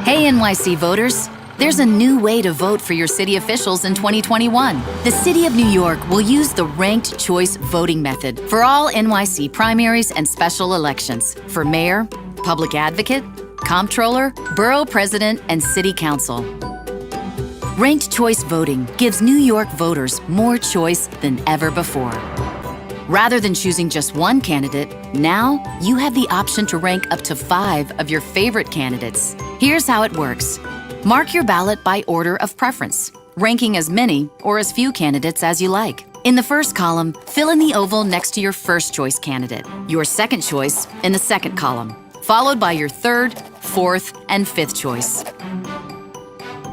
Hey NYC voters, there's a new way to vote for your city officials in 2021. The City of New York will use the ranked choice voting method for all NYC primaries and special elections for mayor, public advocate, comptroller, borough president, and city council. Ranked choice voting gives New York voters more choice than ever before. Rather than choosing just one candidate, now you have the option to rank up to 5 of your favorite candidates. Here's how it works. Mark your ballot by order of preference, ranking as many or as few candidates as you like. In the first column, fill in the oval next to your first choice candidate, your second choice in the second column, followed by your third, fourth, and fifth choice.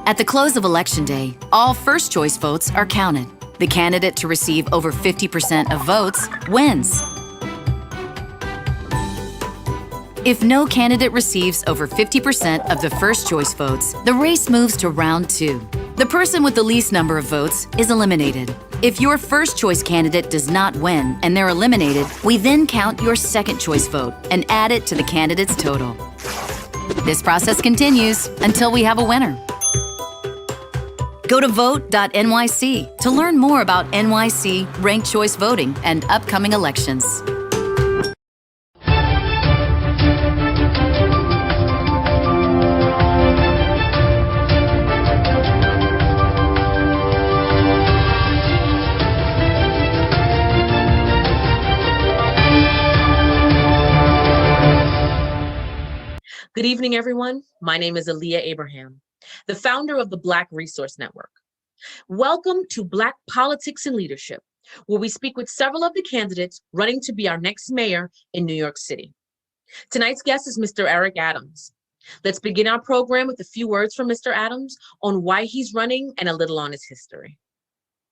At the close of Election Day, all first choice votes are counted. The candidate to receive over 50% of votes wins. If no candidate receives over 50% of the first choice votes, the race moves to round 2. The person with the least number of votes is eliminated. If your first choice candidate does not win and they're eliminated, we then count your second choice vote and add it to the candidate's total. This process continues until we have a winner. Go to vote.nyc to learn more about NYC ranked choice voting and upcoming elections. Good evening, everyone. My name is Aaliyah Abraham, the founder of the Black Resource Network. Welcome to Black Politics and Leadership, where we speak with several of the candidates running to be our next mayor in New York City. Tonight's guest is Mr. Eric Adams. Let's begin our program with a few words from Mr. Adams on why he's running and a little on his history.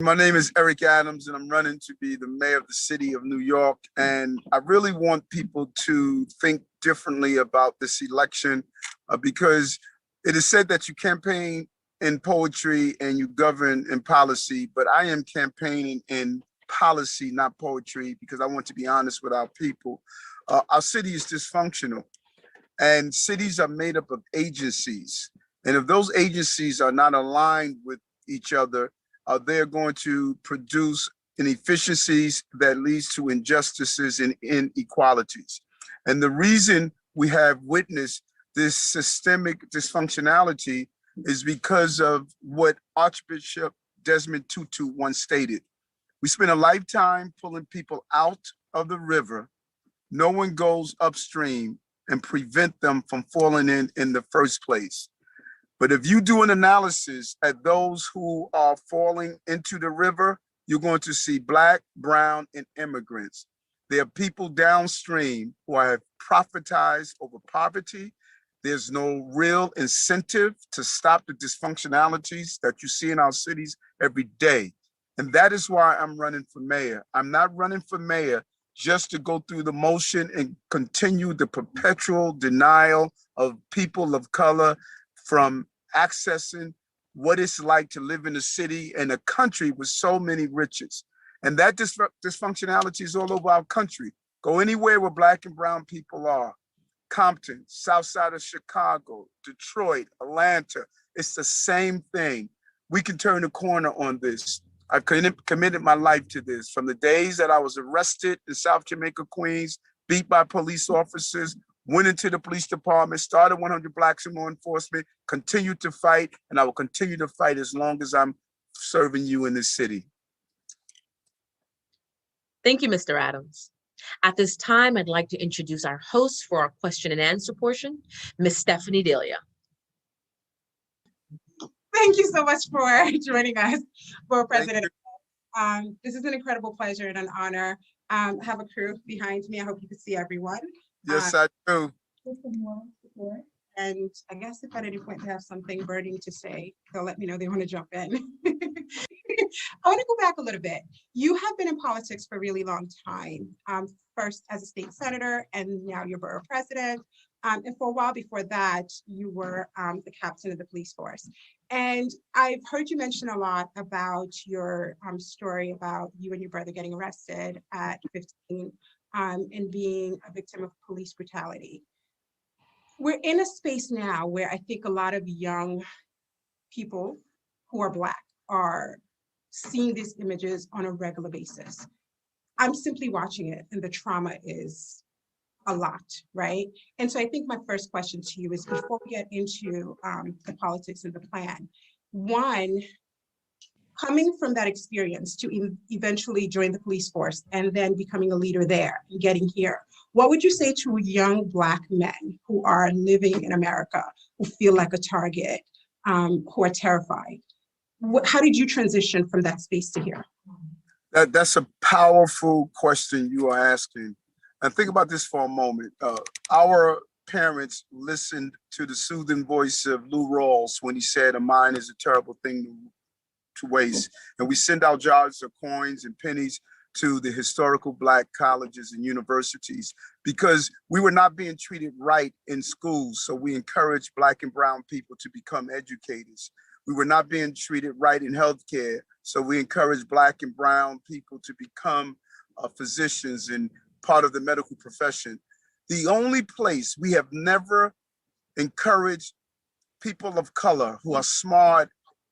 My name is Eric Adams, and I'm running to be the mayor of the city of New York. And I really want people to think differently about this election because it is said that you campaign in poetry and you govern in policy, but I am campaigning in policy, not poetry, because I want to be honest with our people. Our city is dysfunctional, and cities are made up of agencies. And if those agencies are not aligned with each other, they're going to produce inefficiencies that leads to injustices and inequalities. And the reason we have witnessed this systemic dysfunctionality is because of what Archbishop Desmond Tutu once stated. We spend a lifetime pulling people out of the river. No one goes upstream and prevent them from falling in the first place. But if you do an analysis at those who are falling into the river, you're going to see Black, brown, and immigrants. There are people downstream who have profitized over poverty. There's no real incentive to stop the dysfunctionalities that you see in our cities every day. And that is why I'm running for mayor. I'm not running for mayor just to go through the motion and continue the perpetual denial of people of color from accessing what it's like to live in a city and a country with so many riches. And that dysfunctionality is all over our country. Go anywhere where Black and brown people are. Compton, south side of Chicago, Detroit, Atlanta, it's the same thing. We can turn the corner on this. I've committed my life to this. From the days that I was arrested in South Jamaica, Queens, beat by police officers, went into the police department, started 100 Blacks in law enforcement, continued to fight, and I will continue to fight as long as I'm serving you in this city. Thank you, Mr. Adams. At this time, I'd like to introduce our host for our question and answer portion, Ms. Stephanie Delia. Thank you so much for joining us for President. This is an incredible pleasure and an honor. I have a crew behind me. I hope you can see everyone. Yes, I do. And I guess if at any point they have something burning to say, they'll let me know they want to jump in. I want to go back a little bit. You have been in politics for a really long time, first as a state senator, and now you're borough president. And for a while before that, you were the captain of the police force. And I've heard you mention a lot about your story about you and your brother getting arrested at 15 and being a victim of police brutality. we're in a space now where I think a lot of young people who are Black are seeing these images on a regular basis. I'm simply watching it, and the trauma is a lot, right? And so I think my first question to you is, before we get into the politics and the plan, one, coming from that experience to eventually join the police force and then becoming a leader there and getting here, what would you say to young Black men who are living in America, who feel like a target, who are terrified? How did you transition from that space to here? That's a powerful question you are asking. And think about this for a moment. Our parents listened to the soothing voice of Lou Rawls when he said, "A mind is a terrible thing to waste." And we send out jars of coins and pennies to the historical Black colleges and universities because we were not being treated right in schools. So we encourage Black and brown people to become educators. We were not being treated right in healthcare. So we encourage Black and brown people to become physicians and part of the medical profession. The only place we have never encouraged people of color who are smart,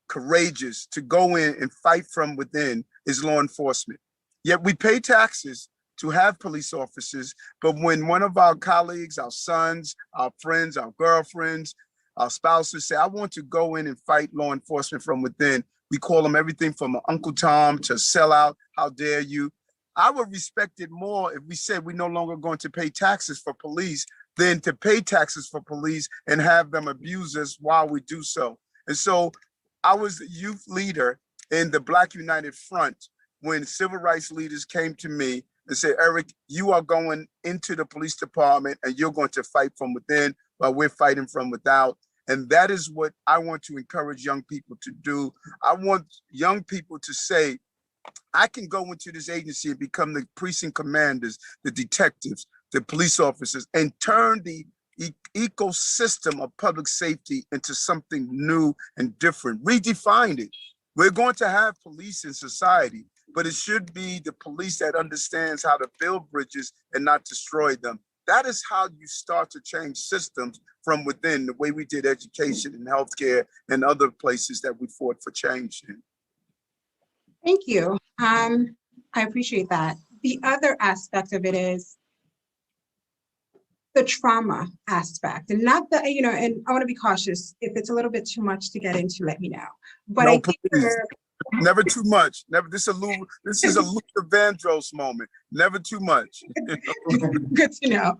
courageous, to go in and fight from within is law enforcement. Yet we pay taxes to have police officers, but when one of our colleagues, our sons, our friends, our girlfriends, our spouses say, "I want to go in and fight law enforcement from within," we call them everything from an Uncle Tom to sellout, how dare you. I would respect it more if we said we're no longer going to pay taxes for police than to pay taxes for police and have them abuse us while we do so. And so I was the youth leader in the Black United Front when civil rights leaders came to me and said, "Eric, you are going into the police department and you're going to fight from within while we're fighting from without." And that is what I want to encourage young people to do. I want young people to say, I can go into this agency and become the precinct commanders, the detectives, the police officers, and turn the ecosystem of public safety into something new and different. Redefine it. We're going to have police in society, but it should be the police that understands how to build bridges and not destroy them. That is how you start to change systems from within, the way we did education and healthcare and other places that we fought for change in. Thank you. I appreciate that. The other aspect of it is the trauma aspect, and not the, and I want to be cautious. If it's a little bit too much to get into, let me know. But No, I think please. Never too much. Never. This is a Luther Vandross moment. Never too much. Good to know.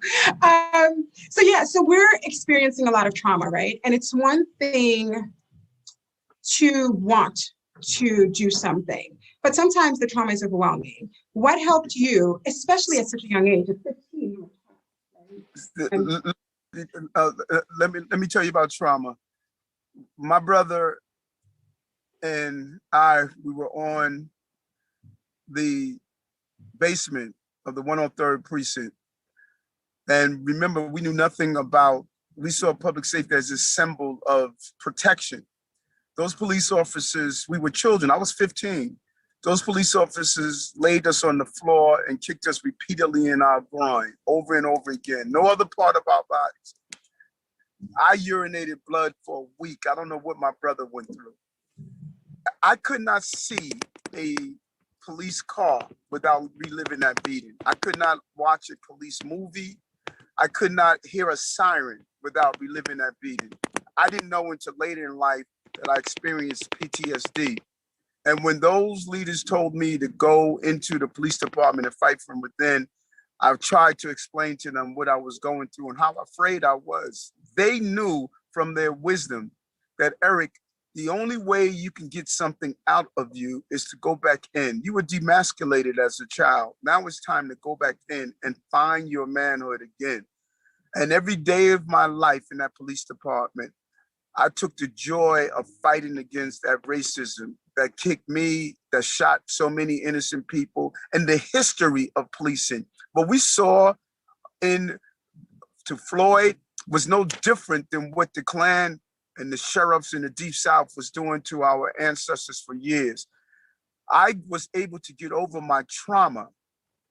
So we're experiencing a lot of trauma, right? And it's one thing to want to do something, but sometimes the trauma is overwhelming. What helped you, especially at such a young age, at 15? Let me tell you about trauma. My brother and we were on the basement of the 103rd precinct. And remember, we knew nothing about, we saw public safety as a symbol of protection. Those police officers, we were children, I was 15. Those police officers laid us on the floor and kicked us repeatedly in our groin, over and over again. No other part of our bodies. I urinated blood for a week. I don't know what my brother went through. I could not see a police car without reliving that beating. I could not watch a police movie. I could not hear a siren without reliving that beating. I didn't know until later in life that I experienced PTSD. And when those leaders told me to go into the police department and fight from within, I tried to explain to them what I was going through and how afraid I was. They knew from their wisdom that, Eric, the only way you can get something out of you is to go back in. You were demasculated as a child. Now it's time to go back in and find your manhood again. And every day of my life in that police department, I took the joy of fighting against that racism that kicked me, that shot so many innocent people, and the history of policing. What we saw to Floyd was no different than what the Klan and the sheriffs in the Deep South was doing to our ancestors for years. I was able to get over my trauma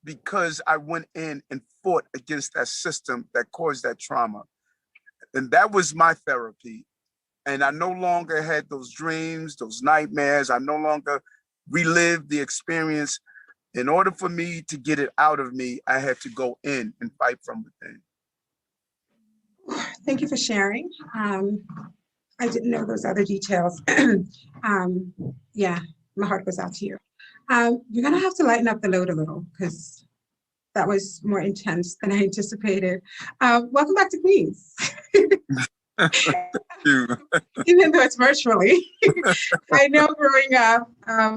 because I went in and fought against that system that caused that trauma. And that was my therapy. And I no longer had those dreams, those nightmares. I no longer relived the experience. In order for me to get it out of me, I had to go in and fight from within. Thank you for sharing. I didn't know those other details. Yeah, my heart goes out to you. You're gonna have to lighten up the load a little because that was more intense than I anticipated. Welcome back to Queens. Thank you. Even though it's virtually. I know growing up,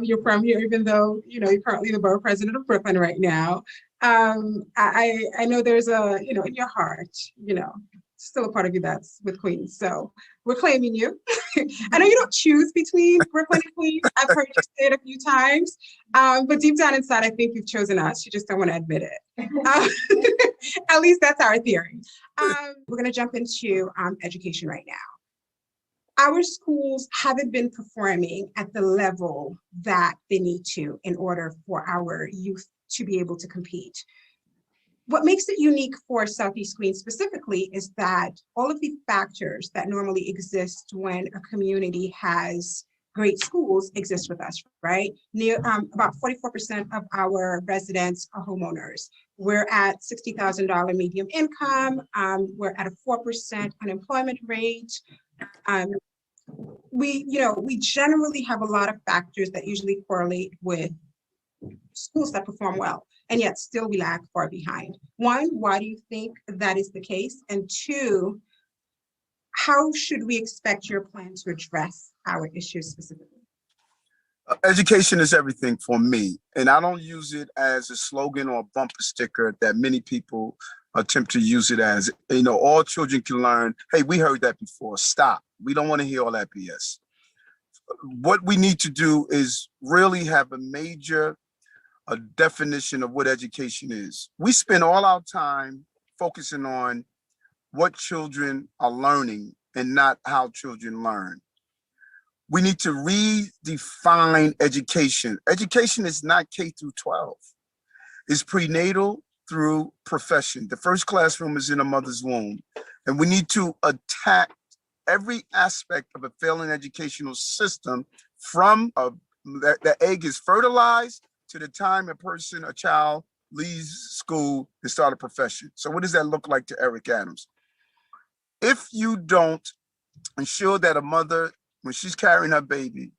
you're from here, even though, you know, you're currently the borough president of Brooklyn right now. I know there's a, you know, in your heart, you know, still a part of you that's with Queens. So we're claiming you. I know you don't choose between Brooklyn and Queens. I've heard you say it a few times, but deep down inside, I think you've chosen us. You just don't want to admit it. At least that's our theory. We're going to jump into education right now. Our schools haven't been performing at the level that they need to in order for our youth to be able to compete. What makes it unique for Southeast Queens specifically is that all of the factors that normally exist when a community has great schools exist with us, right? About 44% of our residents are homeowners. We're at $60,000 median income. We're at a 4% unemployment rate. We generally have a lot of factors that usually correlate with schools that perform well, and yet still we lag far behind. One, why do you think that is the case? And two, how should we expect your plan to address our issues specifically? Education is everything for me. And I don't use it as a slogan or a bumper sticker that many people attempt to use it as. You know, all children can learn. Hey, we heard that before. Stop. We don't want to hear all that BS. What we need to do is really have a definition of what education is. We spend all our time focusing on what children are learning and not how children learn. We need to redefine education. Education is not K through 12. It's prenatal through profession. The first classroom is in a mother's womb. And we need to attack every aspect of a failing educational system from the egg is fertilized to the time a child leaves school and start a profession. So what does that look like to Eric Adams? If you don't ensure that a mother, when she's carrying her baby,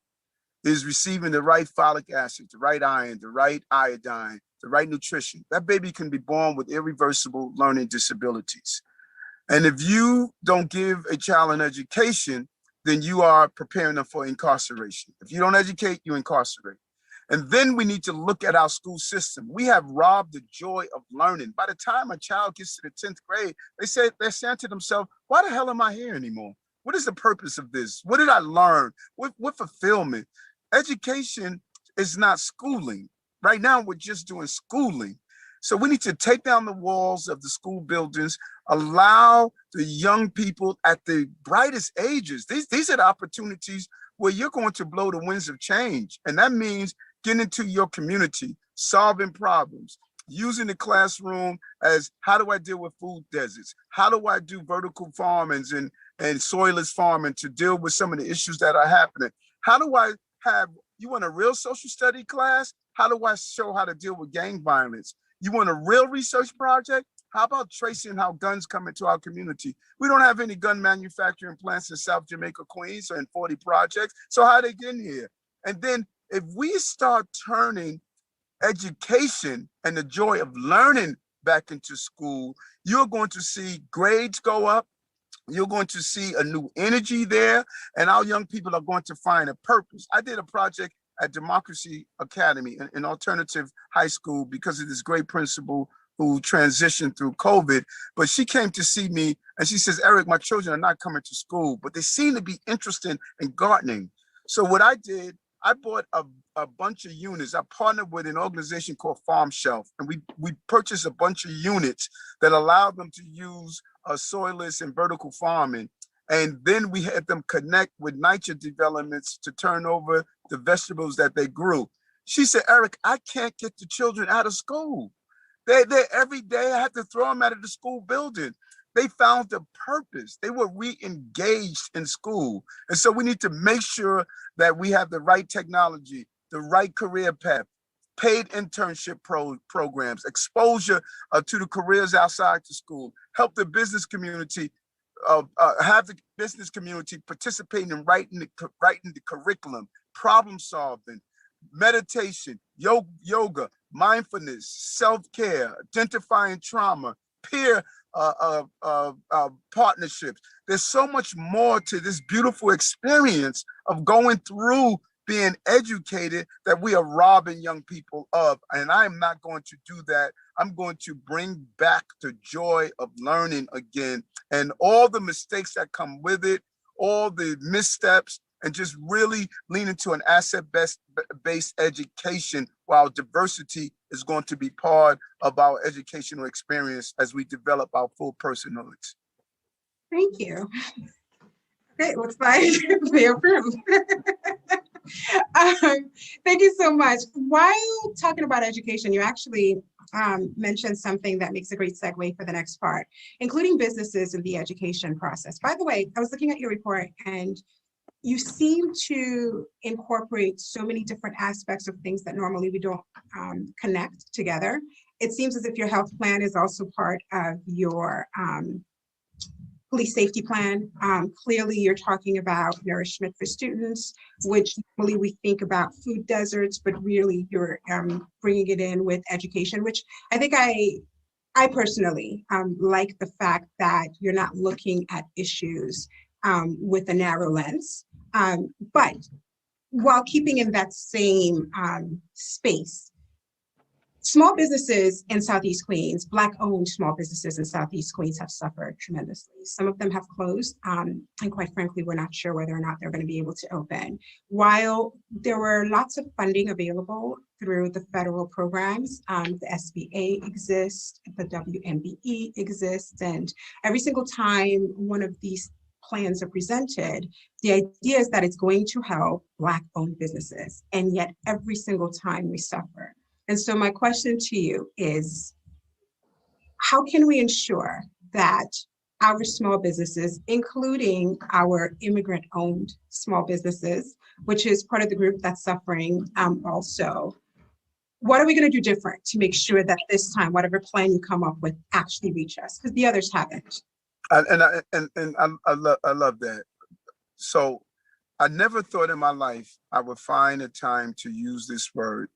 is receiving the right folic acid, the right iron, the right iodine, the right nutrition, that baby can be born with irreversible learning disabilities. And if you don't give a child an education, then you are preparing them for incarceration. If you don't educate, you incarcerate. And then we need to look at our school system. We have robbed the joy of learning. By the time a child gets to the 10th grade, they're saying to themselves, why the hell am I here anymore? What is the purpose of this? What did I learn? What fulfillment? Education is not schooling. Right now, we're just doing schooling. So we need to take down the walls of the school buildings, allow the young people at the brightest ages. These are the opportunities where you're going to blow the winds of change. And that means getting into your community, solving problems, using the classroom as how do I deal with food deserts? How do I do vertical farming and soilless farming to deal with some of the issues that are happening? How do I you want a real social study class? How do I show how to deal with gang violence? You want a real research project? How about tracing how guns come into our community? We don't have any gun manufacturing plants in South Jamaica, Queens, or in 40 projects. So how they get in here? And then if we start turning education and the joy of learning back into school, you're going to see grades go up. You're going to see a new energy there, and our young people are going to find a purpose. I did a project at Democracy Academy, an alternative high school, because of this great principal who transitioned through COVID. But she came to see me and she says, Eric, my children are not coming to school, but they seem to be interested in gardening. So what I did, I bought a bunch of units. I partnered with an organization called Farm Shelf, and we purchased a bunch of units that allowed them to use soilless and vertical farming. And then we had them connect with nitrogen developments to turn over the vegetables that they grew. She said, Eric, I can't get the children out of school. They're every day I have to throw them out of the school building. They found a purpose. They were re-engaged in school. And so we need to make sure that we have the right technology, the right career path, paid internship programs, exposure to the careers outside the school, help the business community, have the business community participating in writing the curriculum, problem solving, meditation, yoga, mindfulness, self-care, identifying trauma, peer partnerships. There's so much more to this beautiful experience of going through being educated that we are robbing young people of. And I'm not going to do that. I'm going to bring back the joy of learning again and all the mistakes that come with it, all the missteps, and just really lean into an asset-based education while diversity is going to be part of our educational experience as we develop our full personalities. Thank you. Okay, looks like they approve. Thank you so much. While talking about education, you actually mentioned something that makes a great segue for the next part, including businesses in the education process. By the way, I was looking at your report and you seem to incorporate so many different aspects of things that normally we don't connect together. It seems as if your health plan is also part of your police safety plan. Clearly, you're talking about nourishment for students, which normally we think about food deserts, but really you're bringing it in with education, which I think I personally like the fact that you're not looking at issues with a narrow lens. But while keeping in that same space, small businesses in Southeast Queens, Black-owned small businesses in Southeast Queens have suffered tremendously. Some of them have closed, and quite frankly, we're not sure whether or not they're going to be able to open. While there were lots of funding available through the federal programs, the SBA exists, the WMBE exists, and every single time one of these plans are presented, the idea is that it's going to help Black-owned businesses, and yet every single time we suffer. And so my question to you is, how can we ensure that our small businesses, including our immigrant-owned small businesses, which is part of the group that's suffering also, what are we going to do different to make sure that this time, whatever plan you come up with actually reach us? Because the others haven't. I love that. So I never thought in my life I would find a time to use this word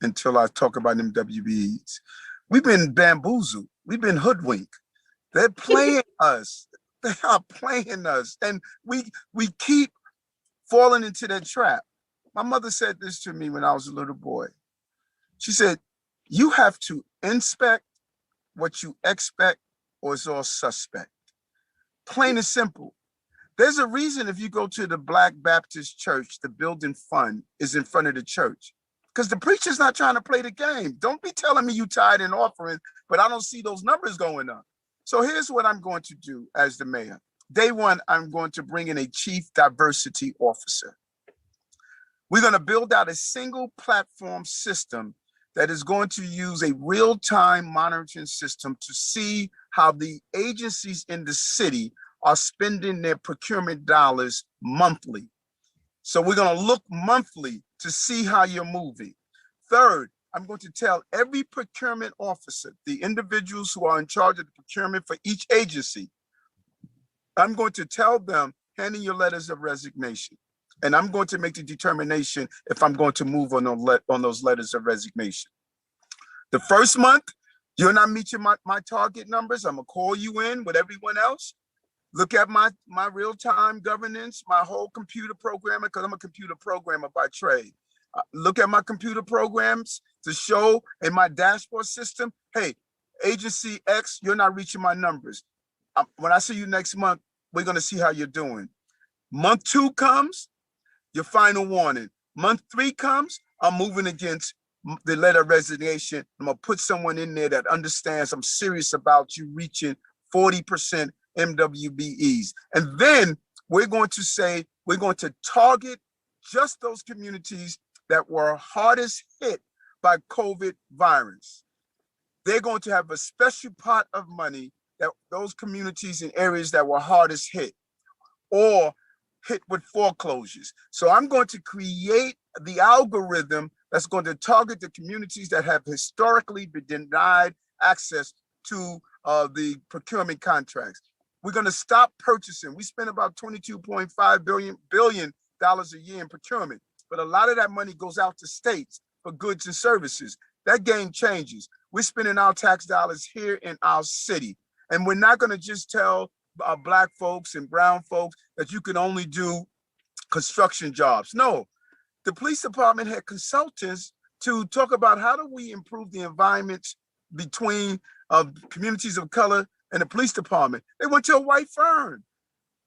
until I talk about them WBEs. We've been bamboozled. We've been hoodwinked. They're playing us. They are playing us. And we keep falling into that trap. My mother said this to me when I was a little boy. She said, you have to inspect what you expect or it's all suspect. Plain and simple. There's a reason if you go to the Black Baptist Church, the building fund is in front of the church. Because the preacher's not trying to play the game. Don't be telling me you tied in offering, but I don't see those numbers going up. So here's what I'm going to do as the mayor. Day one, I'm going to bring in a chief diversity officer. We're going to build out a single platform system that is going to use a real-time monitoring system to see how the agencies in the city are spending their procurement dollars monthly. So we're going to look monthly to see how you're moving. Third, I'm going to tell every procurement officer, the individuals who are in charge of the procurement for each agency, I'm going to tell them, hand in your letters of resignation. And I'm going to make the determination if I'm going to move on those letters of resignation. The first month, you're not meeting my target numbers. I'm gonna call you in with everyone else. Look at my real-time governance, my whole computer programming, because I'm a computer programmer by trade. Look at my computer programs to show in my dashboard system, hey, agency X, you're not reaching my numbers. When I see you next month, we're gonna see how you're doing. Month 2 comes, your final warning. Month 3 comes, I'm moving against the letter of resignation. I'm gonna put someone in there that understands I'm serious about you reaching 40% MWBEs. And then we're going to say, we're going to target just those communities that were hardest hit by COVID virus. They're going to have a special pot of money that those communities and areas that were hardest hit or hit with foreclosures. So I'm going to create the algorithm that's going to target the communities that have historically been denied access to the procurement contracts. We're going to stop purchasing. We spend about $22.5 billion a year in procurement, but a lot of that money goes out to states for goods and services. That game changes. We're spending our tax dollars here in our city, and we're not going to just tell Black folks and brown folks that you can only do construction jobs. No, the police department had consultants to talk about how do we improve the environments between communities of color and the police department. They went to a white firm.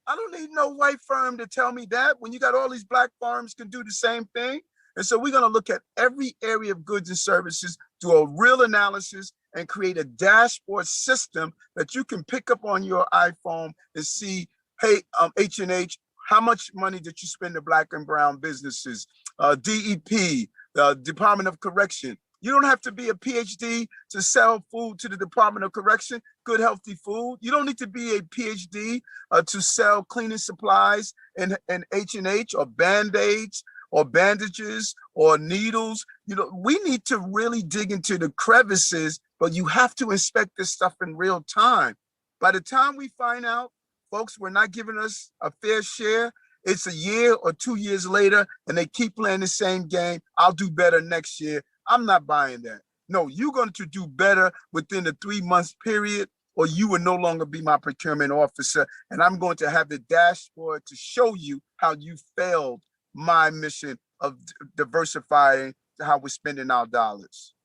I don't need no white firm to tell me that when you got all these Black firms can do the same thing. And so we're going to look at every area of goods and services, do a real analysis, and create a dashboard system that you can pick up on your iPhone and see, hey, H&H, how much money did you spend to Black and brown businesses? DEP, the Department of Correction. You don't have to be a PhD to sell food to the Department of Correction, good, healthy food. You don't need to be a PhD to sell cleaning supplies in H&H or Band-Aids or bandages or needles. You know, we need to really dig into the crevices, but you have to inspect this stuff in real time. By the time we find out, folks, we're not giving us a fair share, it's a year or 2 years later, and they keep playing the same game. I'll do better next year. I'm not buying that. No, you're going to do better within the 3 months period, or you will no longer be my procurement officer. And I'm going to have the dashboard to show you how you failed my mission of diversifying how we're spending our dollars.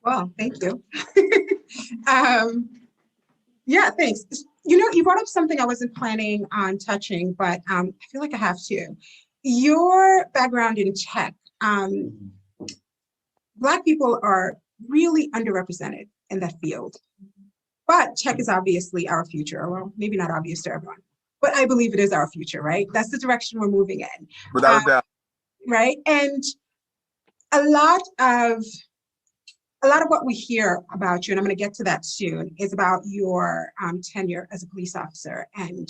Well, thank you. Yeah, thanks. You know, you brought up something I wasn't planning on touching, but I feel like I have to. Your background in tech, Black people are really underrepresented in that field, but tech is obviously our future. Well, maybe not obvious to everyone, but I believe it is our future, right? That's the direction we're moving in. Without a doubt. Right, and a lot of what we hear about you, and I'm going to get to that soon, is about your tenure as a police officer and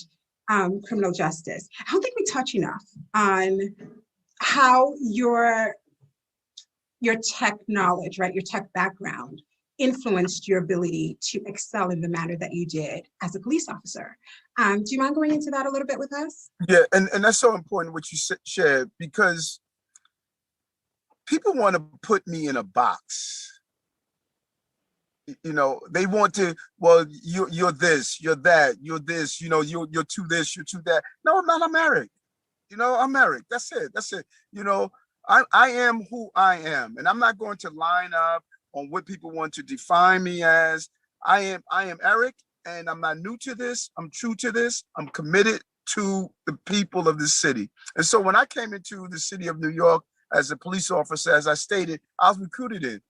criminal justice. I don't think we touch enough on how your tech knowledge, right, your tech background influenced your ability to excel in the manner that you did as a police officer. Do you mind going into that a little bit with us? Yeah, and that's so important what you shared, because people want to put me in a box. You know, they want to, well, you're this, you're that, you're this, you know, you're to this, you're to that. No, I'm not. I'm Eric. You know, I'm Eric. That's it. That's it. You know, I am who I am, and I'm not going to line up on what people want to define me as. I am Eric, and I'm not new to this. I'm true to this. I'm committed to the people of this city. And so when I came into the city of New York as a police officer, as I stated, I was recruited in.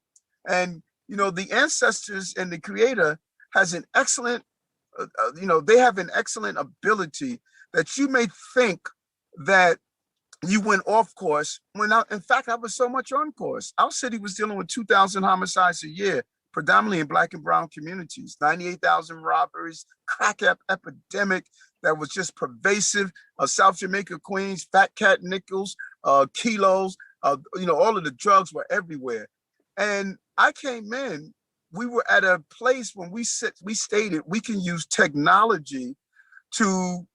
And, you know, the ancestors and the creator has an excellent, they have an excellent ability that you may think that you went off course when in fact, I was so much on course. Our city was dealing with 2,000 homicides a year, predominantly in Black and brown communities, 98,000 robberies, crack epidemic that was just pervasive. South Jamaica, Queens, Fat Cat Nichols, kilos, all of the drugs were everywhere. And I came in, we were at a place when we stated we can use technology to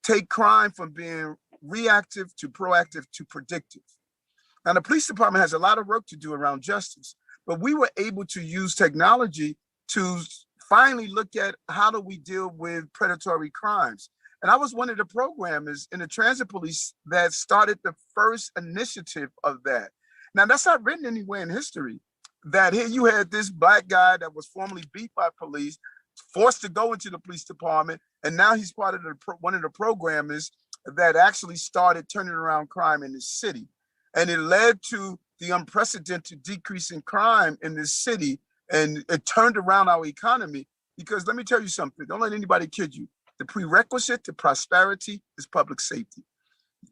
take crime from being reactive to proactive to predictive. Now, the police department has a lot of work to do around justice, but we were able to use technology to finally look at how do we deal with predatory crimes. And I was one of the programmers in the transit police that started the first initiative of that. Now, that's not written anywhere in history, that here you had this Black guy that was formerly beat by police, forced to go into the police department, and now he's part of one of the programmers that actually started turning around crime in this city. And it led to the unprecedented decrease in crime in this city, and it turned around our economy. Because let me tell you something, don't let anybody kid you. The prerequisite to prosperity is public safety.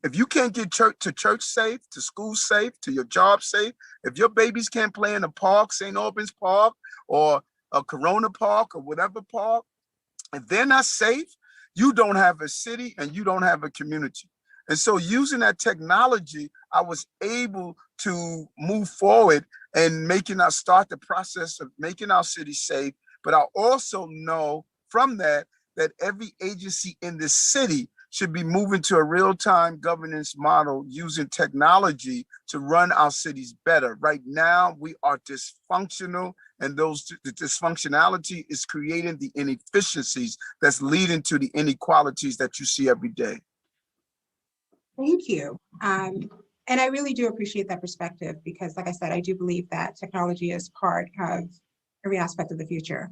If you can't get to church safe, to school safe, to your job safe, if your babies can't play in the park, St. Albans Park, or a Corona Park or whatever park, if they're not safe, you don't have a city and you don't have a community. And so using that technology, I was able to move forward and start the process of making our city safe. But I also know from that every agency in the city should be moving to a real-time governance model using technology to run our cities better. Right now, we are dysfunctional, and the dysfunctionality is creating the inefficiencies that's leading to the inequalities that you see every day. Thank you. And I really do appreciate that perspective because, like I said, I do believe that technology is part of every aspect of the future.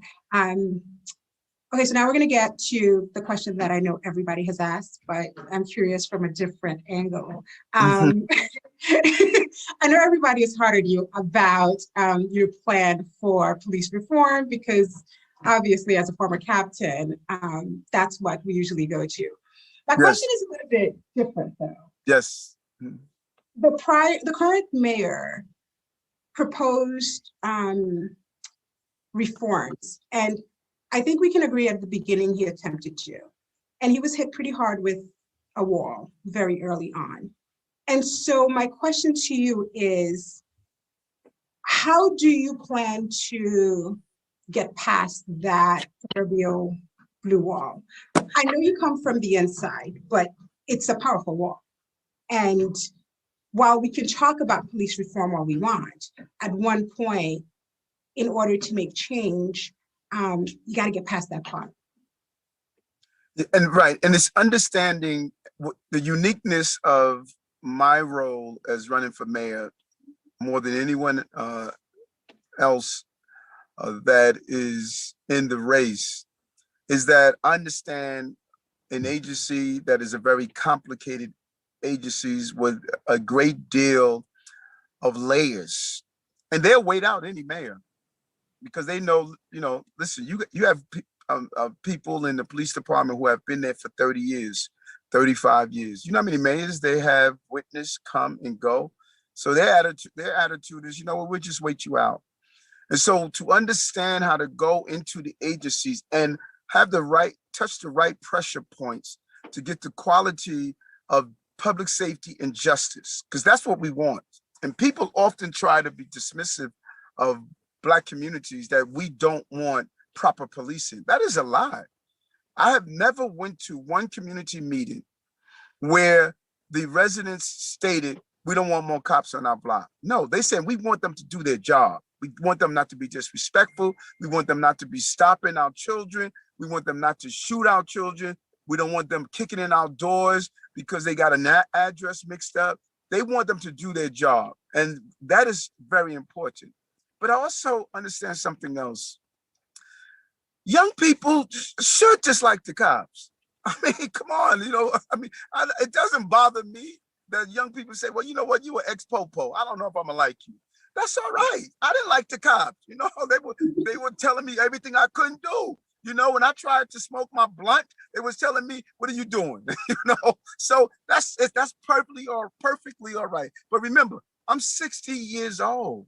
Okay, so now we're going to get to the question that I know everybody has asked, but I'm curious from a different angle. I know everybody has heard you about your plan for police reform because obviously as a former captain, that's what we usually go to. My question is a little bit different though. Yes. The current mayor proposed reforms, and I think we can agree at the beginning he attempted to, and he was hit pretty hard with a wall very early on. And so my question to you is, how do you plan to get past that proverbial blue wall? I know you come from the inside, but it's a powerful wall. And while we can talk about police reform all we want, at one point, in order to make change, you got to get past that part. And right, and it's understanding the uniqueness of my role as running for mayor more than anyone else that is in the race, is that I understand an agency that is a very complicated agency with a great deal of layers, and they'll wait out any mayor because they know, listen, you have people in the police department who have been there for 30 years, 35 years. You know how many mayors they have witnessed come and go? So their attitude is, you know what, we'll just wait you out. And so to understand how to go into the agencies and have touch the right pressure points to get the quality of public safety and justice, because that's what we want. And people often try to be dismissive of Black communities that we don't want proper policing. That is a lie. I have never went to one community meeting where the residents stated, we don't want more cops on our block. No, they said we want them to do their job. We want them not to be disrespectful. We want them not to be stopping our children. We want them not to shoot our children. We don't want them kicking in our doors because they got an address mixed up. They want them to do their job. And that is very important. But I also understand something else. Young people should dislike the cops. I mean, come on, it doesn't bother me that young people say, well, you know what, you were ex-popo. I don't know if I'm gonna like you. That's all right. I didn't like the cops. They were telling me everything I couldn't do. When I tried to smoke my blunt, it was telling me, what are you doing? So that's perfectly all right. But remember, I'm 60 years old.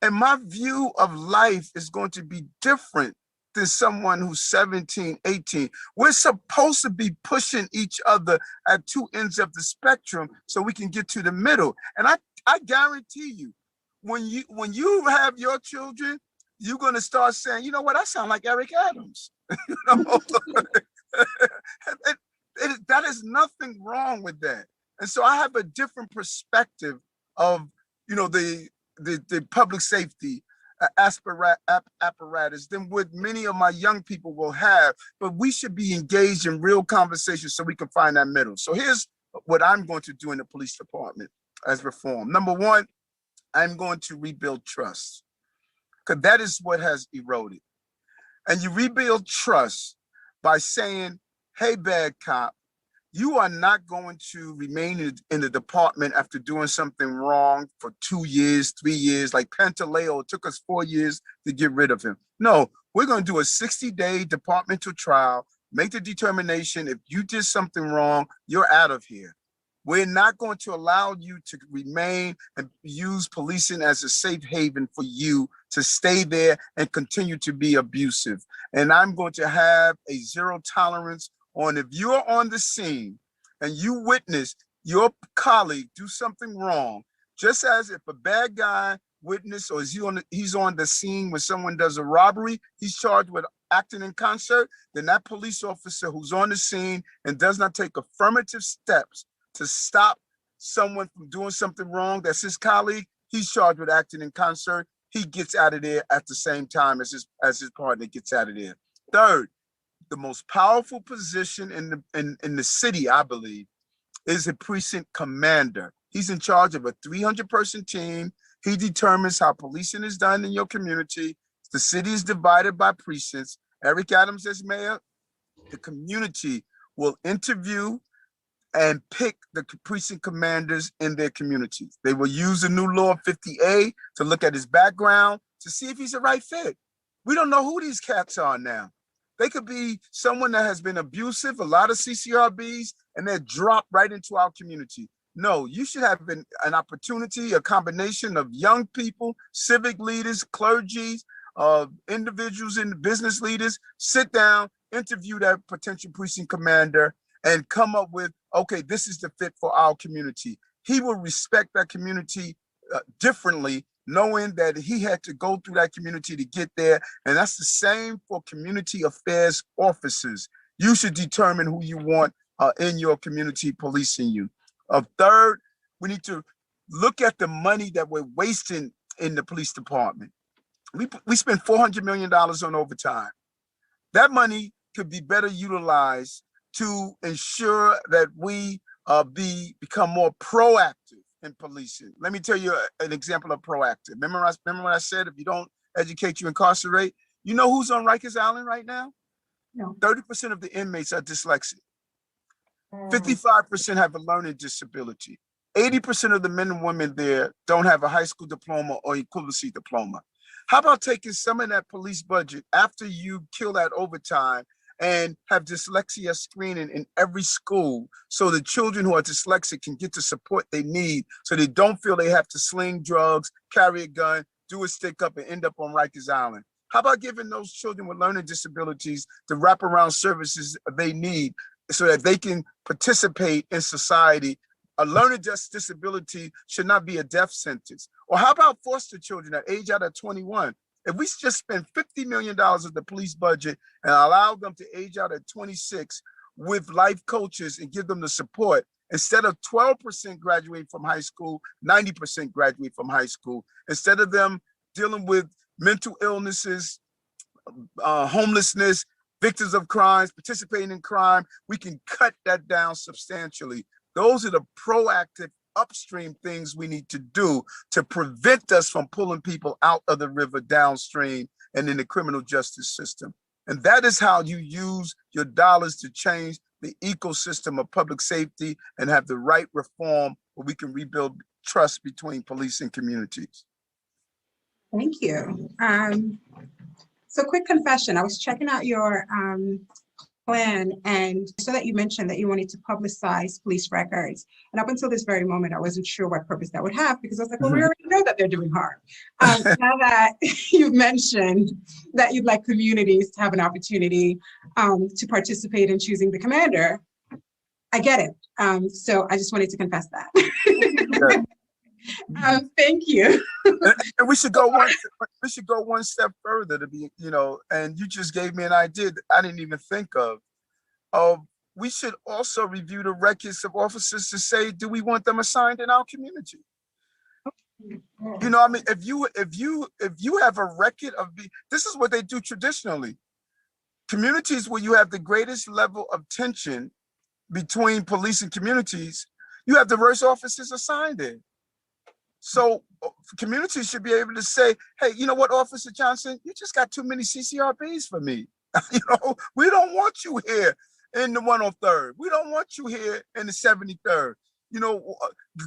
And my view of life is going to be different than someone who's 17, 18. We're supposed to be pushing each other at two ends of the spectrum so we can get to the middle. And I guarantee you, when you have your children, you're going to start saying, you know what, I sound like Eric Adams. That is nothing wrong with that. And so I have a different perspective of, the public safety apparatus than what many of my young people will have. But we should be engaged in real conversations so we can find that middle. So here's what I'm going to do in the police department as reform. Number one, I'm going to rebuild trust, because that is what has eroded. And you rebuild trust by saying, hey, bad cop, you are not going to remain in the department after doing something wrong for 2 years, 3 years, like Pantaleo. It took us 4 years to get rid of him. No, we're going to do a 60-day departmental trial, make the determination. If you did something wrong, you're out of here. We're not going to allow you to remain and use policing as a safe haven for you to stay there and continue to be abusive. And I'm going to have a zero tolerance on if you are on the scene and you witness your colleague do something wrong, just as if a bad guy witness or he's on the scene when someone does a robbery, he's charged with acting in concert, then that police officer who's on the scene and does not take affirmative steps to stop someone from doing something wrong, that's his colleague, he's charged with acting in concert. He gets out of there at the same time as his partner gets out of there. Third, the most powerful position in the city, I believe, is a precinct commander. He's in charge of a 300-person team. He determines how policing is done in your community. The city is divided by precincts. Eric Adams as mayor, the community will interview and pick the precinct commanders in their communities. They will use the new law 50A to look at his background to see if he's the right fit. We don't know who these cats are now. They could be someone that has been abusive, a lot of CCRBs, and they're dropped right into our community. No, you should have an opportunity, a combination of young people, civic leaders, clergy, individuals and business leaders, sit down, interview that potential precinct commander, and come up with, okay, this is the fit for our community. He will respect that community differently, knowing that he had to go through that community to get there. And that's the same for community affairs officers. You should determine who you want in your community policing you. Third, we need to look at the money that we're wasting in the police department. We spend $400 million on overtime. That money could be better utilized to ensure that we become more proactive in policing. Let me tell you an example of proactive. Remember what I said, if you don't educate, you incarcerate? You know who's on Rikers Island right now? No. 30% of the inmates are dyslexic. 55% have a learning disability. 80% of the men and women there don't have a high school diploma or equivalency diploma. How about taking some of that police budget after you kill that overtime and have dyslexia screening in every school so the children who are dyslexic can get the support they need so they don't feel they have to sling drugs, carry a gun, do a stick up and end up on Rikers Island? How about giving those children with learning disabilities the wraparound services they need so that they can participate in society? A learning disability should not be a death sentence. Or how about foster children that age out at 21? If we just spend $50 million of the police budget and allow them to age out at 26 with life coaches and give them the support, instead of 12% graduating from high school, 90% graduate from high school, instead of them dealing with mental illnesses, homelessness, victims of crimes, participating in crime, we can cut that down substantially. Those are the proactive upstream things we need to do to prevent us from pulling people out of the river downstream and in the criminal justice system. And that is how you use your dollars to change the ecosystem of public safety and have the right reform where we can rebuild trust between police and communities. Thank you. So quick confession, I was checking out your plan and so that you mentioned that you wanted to publicize police records. And up until this very moment, I wasn't sure what purpose that would have because I was like, well, we already know that they're doing harm. Now that you've mentioned that you'd like communities to have an opportunity to participate in choosing the commander, I get it. So I just wanted to confess that. Thank you. And we should go one step further to be, and you just gave me an idea that I didn't even think of. We should also review the records of officers to say, do we want them assigned in our community? I mean, if you have a record of this is what they do traditionally. Communities where you have the greatest level of tension between police and communities, you have the worst officers assigned in. So communities should be able to say, hey, you know what, Officer Johnson, you just got too many CCRBs for me. We don't want you here in the 103rd. We don't want you here in the 73rd.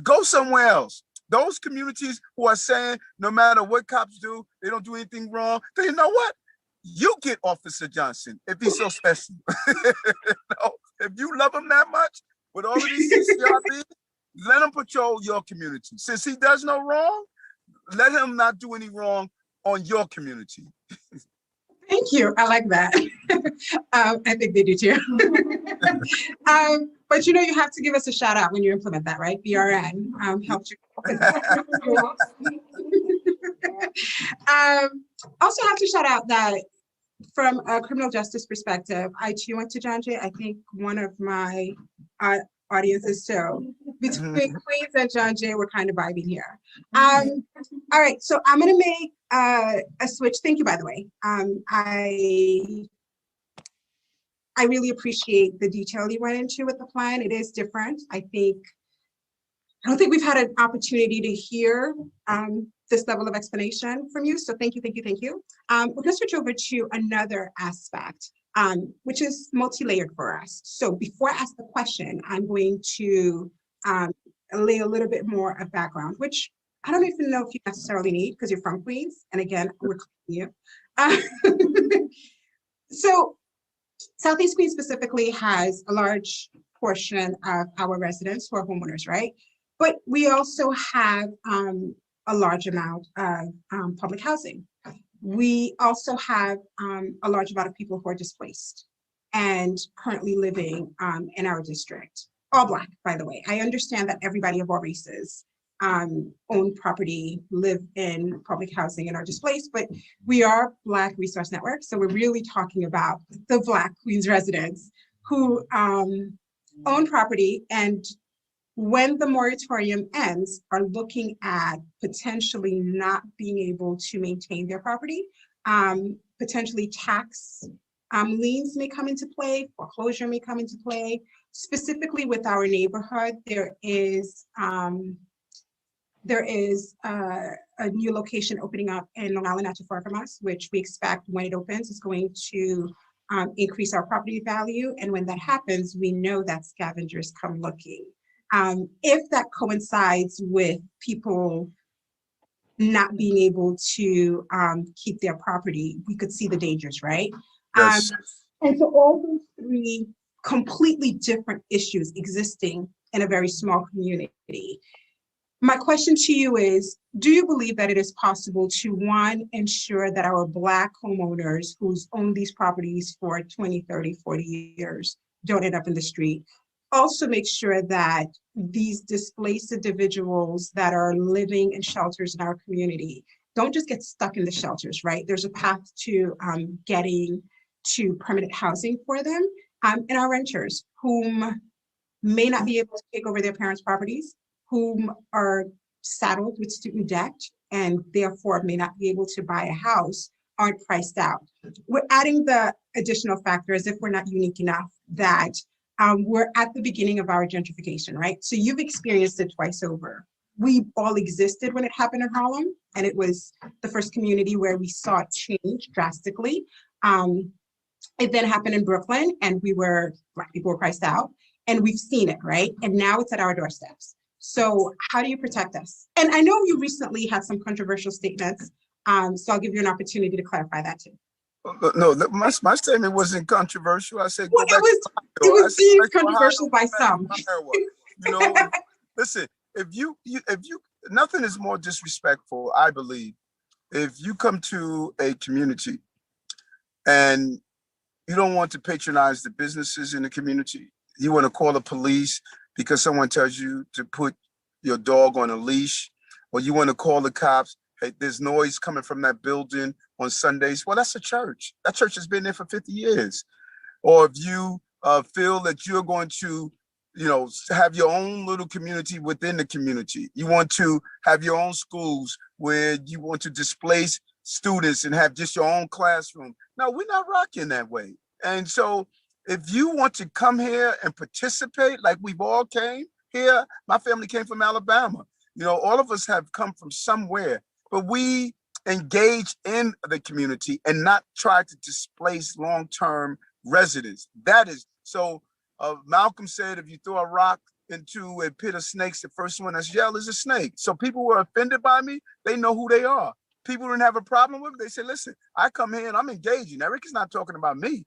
Go somewhere else. Those communities who are saying no matter what cops do, they don't do anything wrong. Then you know what? You get Officer Johnson if he's so special. If you love him that much with all of these CCRBs, let him patrol your community. Since he does no wrong, let him not do any wrong on your community. Thank you. I like that. I think they do too. But you know, you have to give us a shout out when you implement that, right? BRN helps you. Also have to shout out that from a criminal justice perspective, I too went to John Jay. I think one of my audiences too. Between Queens and John Jay, we're kind of vibing here. All right, so I'm gonna make a switch. Thank you, by the way. I really appreciate the detail you went into with the plan. It is different. I don't think we've had an opportunity to hear this level of explanation from you. So thank you, thank you, thank you. We're gonna switch over to another aspect, which is multi-layered for us. So before I ask the question, I'm going to lay a little bit more of background, which I don't even know if you necessarily need because you're from Queens. And again, we're calling you. So Southeast Queens specifically has a large portion of our residents who are homeowners, right? But we also have a large amount of public housing. We also have a large amount of people who are displaced and currently living in our district. All Black, by the way. I understand that everybody of all races own property, live in public housing and are displaced, but we are Black Resource Network. So we're really talking about the Black Queens residents who own property and when the moratorium ends, are looking at potentially not being able to maintain their property. Potentially tax liens may come into play, foreclosure may come into play. Specifically with our neighborhood, there is a new location opening up in Long Island, not too far from us, which we expect when it opens is going to increase our property value. And when that happens, we know that scavengers come looking. If that coincides with people not being able to keep their property, we could see the dangers, right? Yes. And so all those three completely different issues existing in a very small community. My question to you is, do you believe that it is possible to, one, ensure that our Black homeowners who's owned these properties for 20, 30, 40 years don't end up in the street? Also make sure that these displaced individuals that are living in shelters in our community don't just get stuck in the shelters, right? There's a path to getting to permanent housing for them, and our renters whom may not be able to take over their parents' properties, whom are saddled with student debt and therefore may not be able to buy a house, aren't priced out. We're adding the additional factor as if we're not unique enough that we're at the beginning of our gentrification, right? So you've experienced it twice over. We all existed when it happened in Harlem, and it was the first community where we saw it change drastically. It then happened in Brooklyn, and Black people were priced out, and we've seen it, right? And now it's at our doorsteps. So how do you protect us? And I know you recently had some controversial statements, so I'll give you an opportunity to clarify that too. No, my statement wasn't controversial. I said, well, it was deemed controversial by some. You know, listen, if you, nothing is more disrespectful, I believe, if you come to a community and you don't want to patronize the businesses in the community, you want to call the police because someone tells you to put your dog on a leash, or you want to call the cops, hey, there's noise coming from that building on Sundays. Well, that's a church. That church has been there for 50 years. Or if you feel that you're going to, have your own little community within the community, you want to have your own schools where you want to displace students and have just your own classroom. No, we're not rocking that way. And so if you want to come here and participate like we've all came here, my family came from Alabama. All of us have come from somewhere, but we engage in the community and not try to displace long-term residents. That is, so Malcolm said, if you throw a rock into a pit of snakes, the first one that's yelled is a snake. So people who are offended by me, they know who they are. People didn't have a problem with it. They said, listen, I come here and I'm engaging. Eric is not talking about me.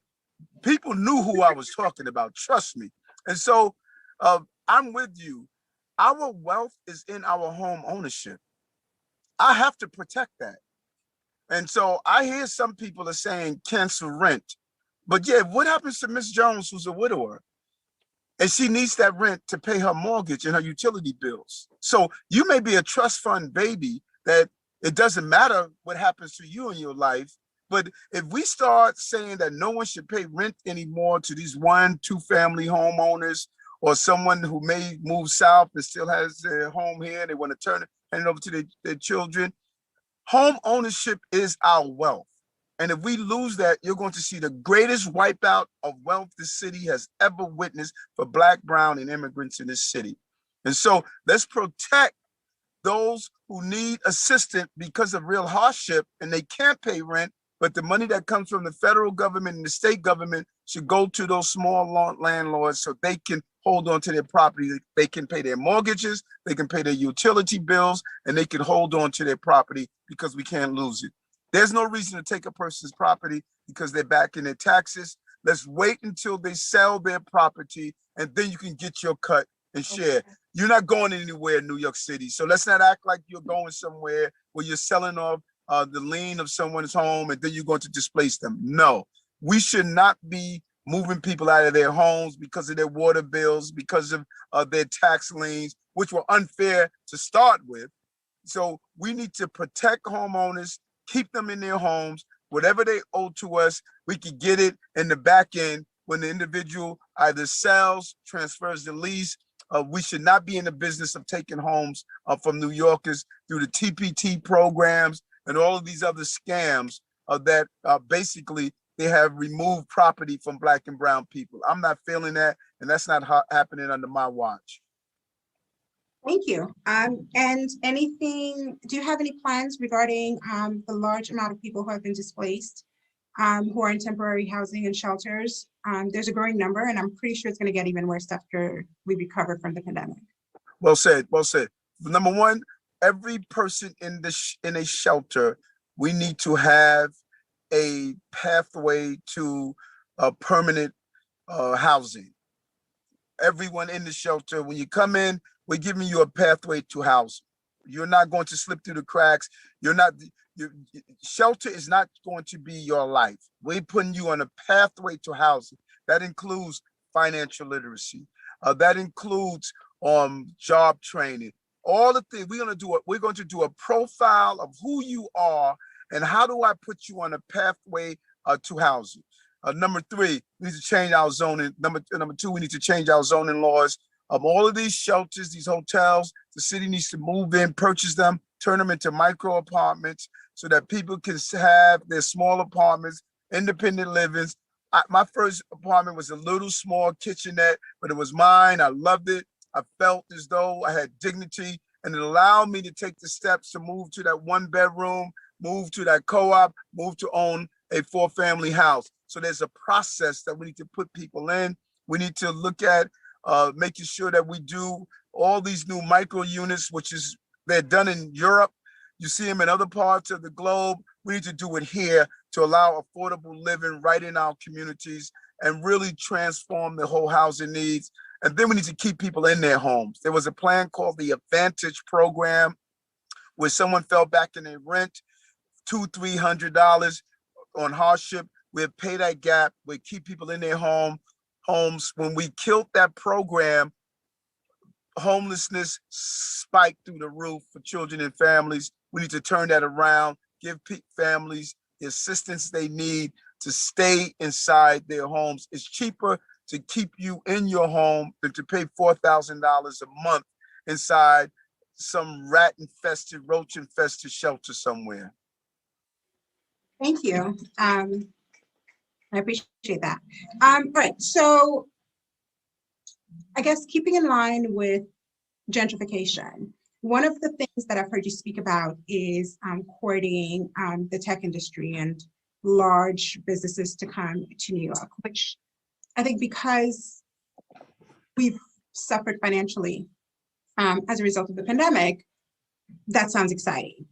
People knew who I was talking about, trust me. And so I'm with you. Our wealth is in our home ownership. I have to protect that. And so I hear some people are saying cancel rent. But yeah, what happens to Miss Jones, who's a widower? And she needs that rent to pay her mortgage and her utility bills. So you may be a trust fund baby that it doesn't matter what happens to you in your life. But if we start saying that no one should pay rent anymore to these 1-2 family homeowners, or someone who may move south and still has their home here, they want to hand it over to their children. Home ownership is our wealth. And if we lose that, you're going to see the greatest wipeout of wealth this city has ever witnessed for Black, brown, and immigrants in this city. And so let's protect those who need assistance because of real hardship and they can't pay rent, but the money that comes from the federal government and the state government should go to those small landlords so they can hold on to their property. They can pay their mortgages, they can pay their utility bills, and they can hold on to their property because we can't lose it. There's no reason to take a person's property because they're back in their taxes. Let's wait until they sell their property and then you can get your cut and share. Okay. You're not going anywhere in New York City. So let's not act like you're going somewhere where you're selling off the lien of someone's home and then you're going to displace them. No, we should not be moving people out of their homes because of their water bills, because of their tax liens, which were unfair to start with. So we need to protect homeowners, keep them in their homes. Whatever they owe to us, we can get it in the back end when the individual either sells, transfers the lease. We should not be in the business of taking homes from New Yorkers through the TPT programs and all of these other scams that basically they have removed property from Black and brown people. I'm not feeling that, and that's not happening under my watch. Thank you. And anything, do you have any plans regarding the large amount of people who have been displaced, who are in temporary housing and shelters? There's a growing number, and I'm pretty sure it's going to get even worse after we recover from the pandemic. Well said, well said. Number one, every person in a shelter, we need to have a pathway to permanent housing. Everyone in the shelter, when you come in, we're giving you a pathway to housing. You're not going to slip through the cracks. Shelter is not going to be your life. We're putting you on a pathway to housing. That includes financial literacy. That includes job training. All the things we're going to do a profile of who you are and how do I put you on a pathway to housing. Number three, we need to change our zoning. Number two, we need to change our zoning laws. All of these shelters, these hotels, the city needs to move in, purchase them, turn them into micro apartments so that people can have their small apartments, independent livings. My first apartment was a little small kitchenette, but it was mine. I loved it. I felt as though I had dignity, and it allowed me to take the steps to move to that 1-bedroom, move to that co-op, move to own a 4-family house. So there's a process that we need to put people in. We need to look at making sure that we do all these new micro units, they're done in Europe. You see them in other parts of the globe. We need to do it here to allow affordable living right in our communities and really transform the whole housing needs. And then we need to keep people in their homes. There was a plan called the Advantage program where someone fell back in their rent, $200-300 on hardship. We'd pay that gap. We'd keep people in their homes. When we killed that program, homelessness spiked through the roof for children and families. We need to turn that around, give families the assistance they need to stay inside their homes. It's cheaper to keep you in your home than to pay $4,000 a month inside some rat-infested, roach-infested shelter somewhere. Thank you. I appreciate that. All right, so I guess keeping in line with gentrification, one of the things that I've heard you speak about is courting the tech industry and large businesses to come to New York, which I think because we've suffered financially as a result of the pandemic, that sounds exciting.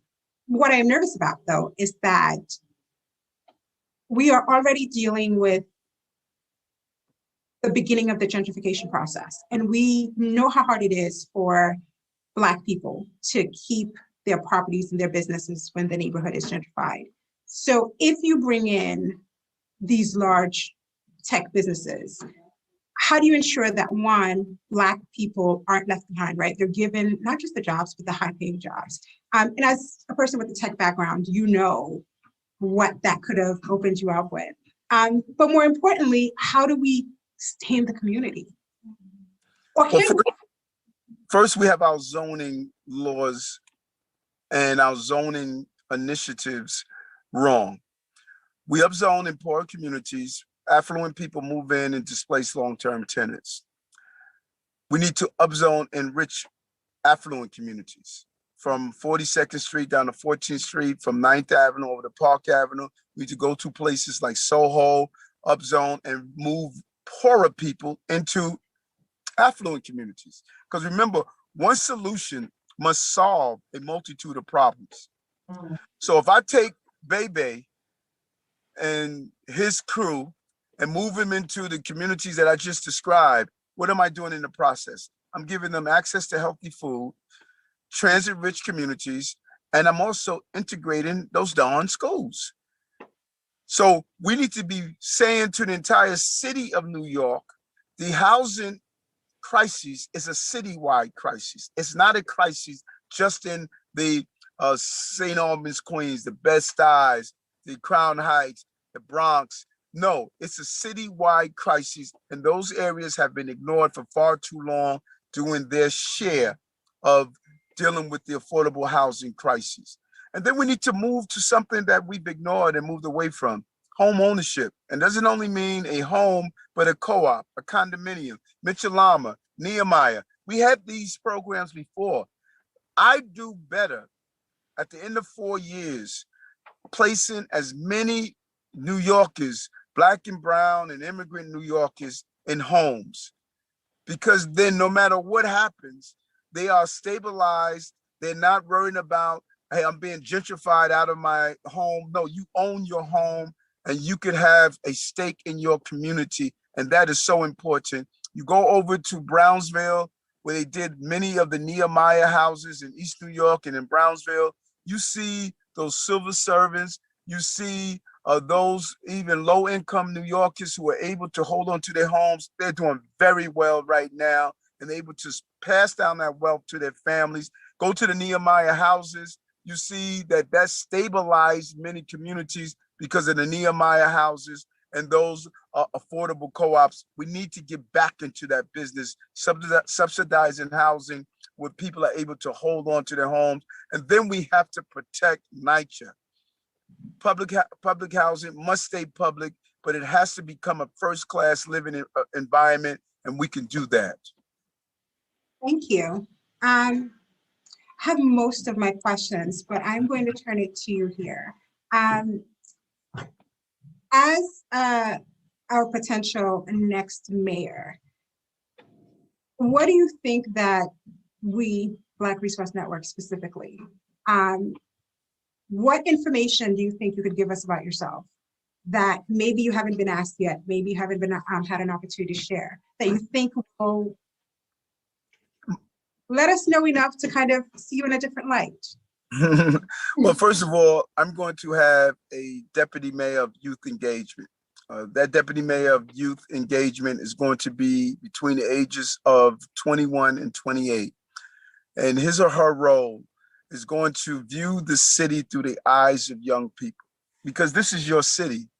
What I am nervous about, though, is that we are already dealing with the beginning of the gentrification process. And we know how hard it is for Black people to keep their properties and their businesses when the neighborhood is gentrified. So if you bring in these large tech businesses, how do you ensure that, one, Black people aren't left behind, right? They're given not just the jobs, but the high-paying jobs. And as a person with a tech background, you know what that could have opened you up with. But more importantly, how do we stay in the community? Or can we? First, we have our zoning laws and our zoning initiatives wrong. We upzone in poor communities. Affluent people move in and displace long-term tenants. We need to upzone in rich, affluent communities. From 42nd Street down to 14th Street, from 9th Avenue over to Park Avenue. We need to go to places like Soho, upzone, and move poorer people into affluent communities. Because remember, one solution must solve a multitude of problems. So if I take Bebe and his crew and move him into the communities that I just described, what am I doing in the process? I'm giving them access to healthy food, transit-rich communities, and I'm also integrating those darn schools. So we need to be saying to the entire city of New York, the housing crisis is a citywide crisis. It's not a crisis just in the St. Albans, Queens, the Bed-Stuys, the Crown Heights, the Bronx. No, it's a citywide crisis, and those areas have been ignored for far too long, doing their share of dealing with the affordable housing crisis. And then we need to move to something that we've ignored and moved away from: home ownership. And doesn't only mean a home, but a co-op, a condominium, Mitchellama, Nehemiah. We had these programs before. I do better at the end of 4 years, placing as many New Yorkers, Black and brown and immigrant New Yorkers, in homes. Because then no matter what happens, they are stabilized. They're not worrying about, hey, I'm being gentrified out of my home. No, you own your home and you could have a stake in your community. And that is so important. You go over to Brownsville, where they did many of the Nehemiah houses in East New York and in Brownsville. You see those civil servants. You see those even low-income New Yorkers who are able to hold on to their homes. They're doing very well right now, and they're able to pass down that wealth to their families. Go to the Nehemiah houses. You see that stabilized many communities because of the Nehemiah houses and those affordable co-ops. We need to get back into that business, subsidizing housing where people are able to hold on to their homes. And then we have to protect NYCHA. Public housing must stay public, but it has to become a first-class living environment, and we can do that. Thank you. I have most of my questions, but I'm going to turn it to you here. As our potential next mayor, what do you think that we, Black Resource Network specifically, what information do you think you could give us about yourself that maybe you haven't been asked yet, maybe you haven't been had an opportunity to share, that you think will let us know enough to kind of see you in a different light? Well, first of all, I'm going to have a deputy mayor of youth engagement. That deputy mayor of youth engagement is going to be between the ages of 21 and 28. And his or her role is going to view the city through the eyes of young people, because this is your city.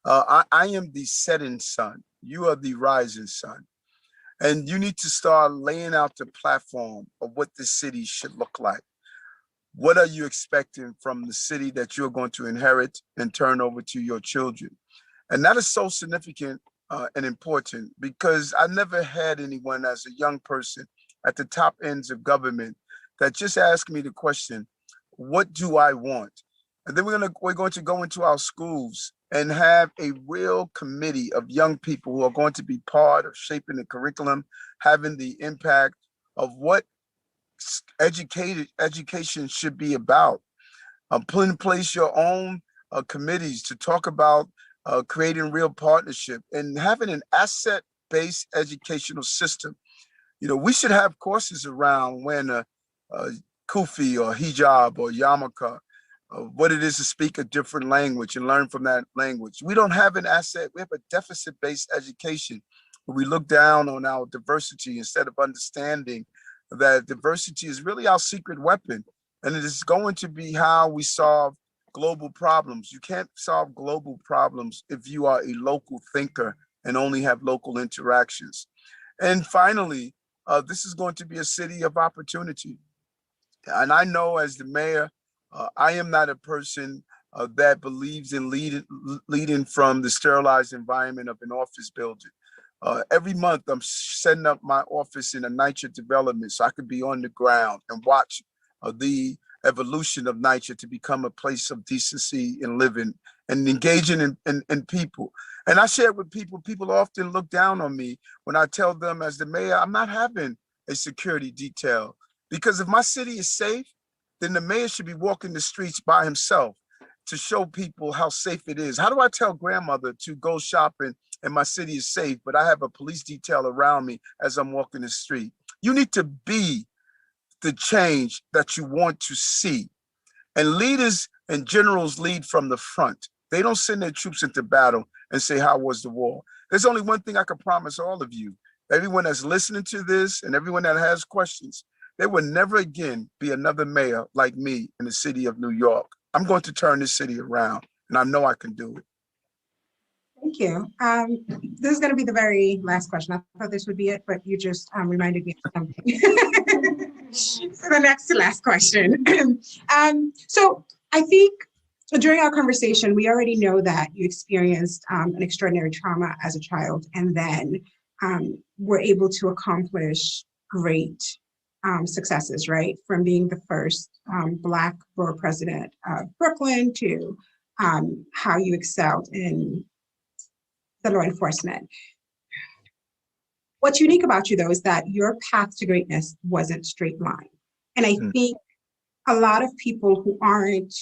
I am the setting sun. You are the rising sun. And you need to start laying out the platform of what the city should look like. What are you expecting from the city that you're going to inherit and turn over to your children? And that is so significant and important, because I never had anyone as a young person at the top ends of government that just asked me the question, what do I want? And then we're going to go into our schools and have a real committee of young people who are going to be part of shaping the curriculum, having the impact of what education should be about. Put in place your own committees to talk about creating real partnership and having an asset deficit-based educational system. We should have courses around when a kufi or hijab or yarmulke, what it is to speak a different language and learn from that language. We don't have an asset. We have a deficit-based education where we look down on our diversity instead of understanding that diversity is really our secret weapon. And it is going to be how we solve global problems. You can't solve global problems if you are a local thinker and only have local interactions. And finally, this is going to be a city of opportunity. And I know as the mayor, I am not a person that believes in leading from the sterilized environment of an office building. Every month, I'm setting up my office in a NYCHA development so I could be on the ground and watch the evolution of NYCHA to become a place of decency and living and engaging in people. And I share with people, people often look down on me when I tell them as the mayor, I'm not having a security detail, because if my city is safe, then the mayor should be walking the streets by himself to show people how safe it is. How do I tell grandmother to go shopping and my city is safe, but I have a police detail around me as I'm walking the street? You need to be the change that you want to see. And leaders and generals lead from the front. They don't send their troops into battle and say, how was the war? There's only one thing I can promise all of you, everyone that's listening to this and everyone that has questions. There will never again be another mayor like me in the city of New York. I'm going to turn this city around, and I know I can do it. Thank you. This is going to be the very last question. I thought this would be it, but you just reminded me of something. So the next to last question. So I think during our conversation, we already know that you experienced an extraordinary trauma as a child, and then were able to accomplish great successes, right? From being the first Black borough president of Brooklyn to how you excelled in the law enforcement. What's unique about you, though, is that your path to greatness wasn't straight line. And I think a lot of people who aren't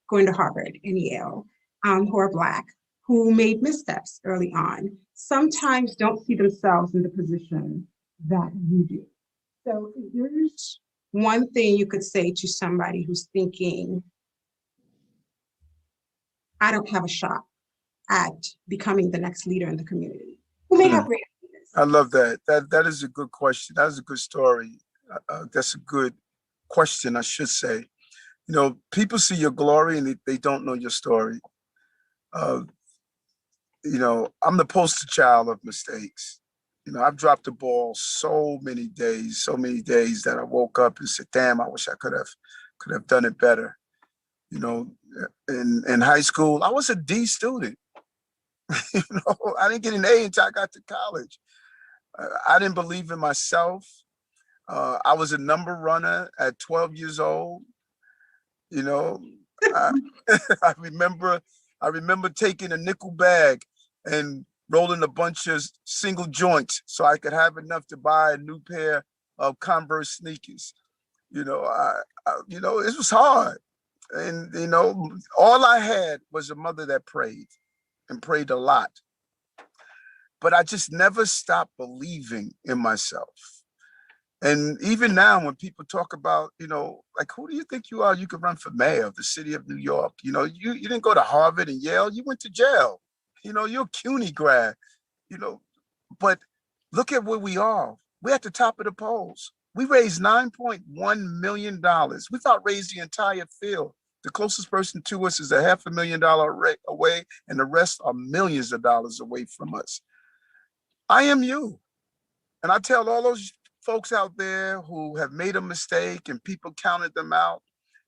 going to Harvard and Yale, who are Black, who made missteps early on, sometimes don't see themselves in the position that you do. So if there's one thing you could say to somebody who's thinking, I don't have a shot at becoming the next leader in the community, who may have great ideas. I love that. That is a good question. That is a good story. That's a good question, I should say. People see your glory and they don't know your story. I'm the poster child of mistakes. I've dropped the ball so many days that I woke up and said, damn, I wish I could have done it better. In high school, I was a D student. I didn't get an A until I got to college. I didn't believe in myself. I was a number runner at 12 years old. I remember taking a nickel bag and rolling a bunch of single joints so I could have enough to buy a new pair of Converse sneakers. It was hard. And, all I had was a mother that prayed and prayed a lot. But I just never stopped believing in myself. And even now, when people talk about, like, who do you think you are? You could run for mayor of the city of New York. You didn't go to Harvard and Yale. You went to jail. You're a CUNY grad, but look at where we are. We're at the top of the polls. We raised $9.1 million. We've outraised the entire field. The closest person to us is $500,000 away, and the rest are millions of dollars away from us. I am you. And I tell all those folks out there who have made a mistake and people counted them out,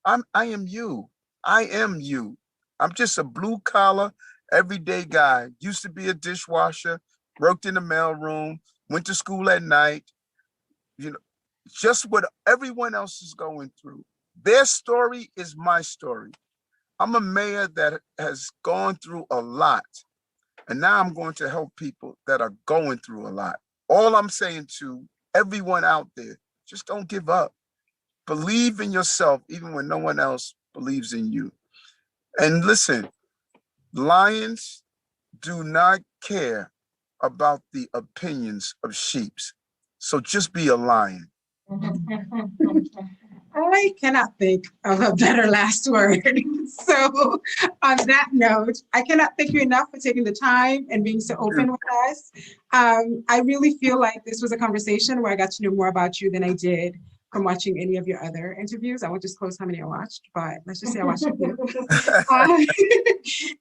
I am you. I am you. I'm just a blue collar, everyday guy. Used to be a dishwasher, worked in the mailroom, went to school at night. Just what everyone else is going through. Their story is my story. I'm a mayor that has gone through a lot. And now I'm going to help people that are going through a lot. All I'm saying to everyone out there, just don't give up. Believe in yourself, even when no one else believes in you. And listen, lions do not care about the opinions of sheeps. So just be a lion. I cannot think of a better last word. So on that note, I cannot thank you enough for taking the time and being so open with us. I really feel like this was a conversation where I got to know more about you than I did from watching any of your other interviews. I won't disclose how many I watched, but let's just say I watched a few.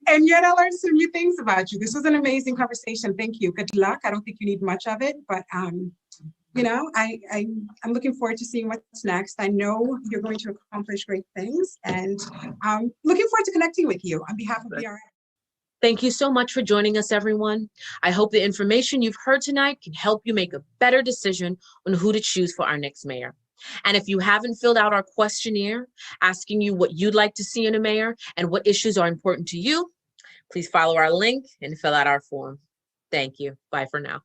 And yet I learned some new things about you. This was an amazing conversation. Thank you. Good luck. I don't think you need much of it, but you know, I'm looking forward to seeing what's next. I know you're going to accomplish great things, and I'm looking forward to connecting with you on behalf of BRN. Thank you so much for joining us, everyone. I hope the information you've heard tonight can help you make a better decision on who to choose for our next mayor. And if you haven't filled out our questionnaire asking you what you'd like to see in a mayor and what issues are important to you, please follow our link and fill out our form. Thank you. Bye for now.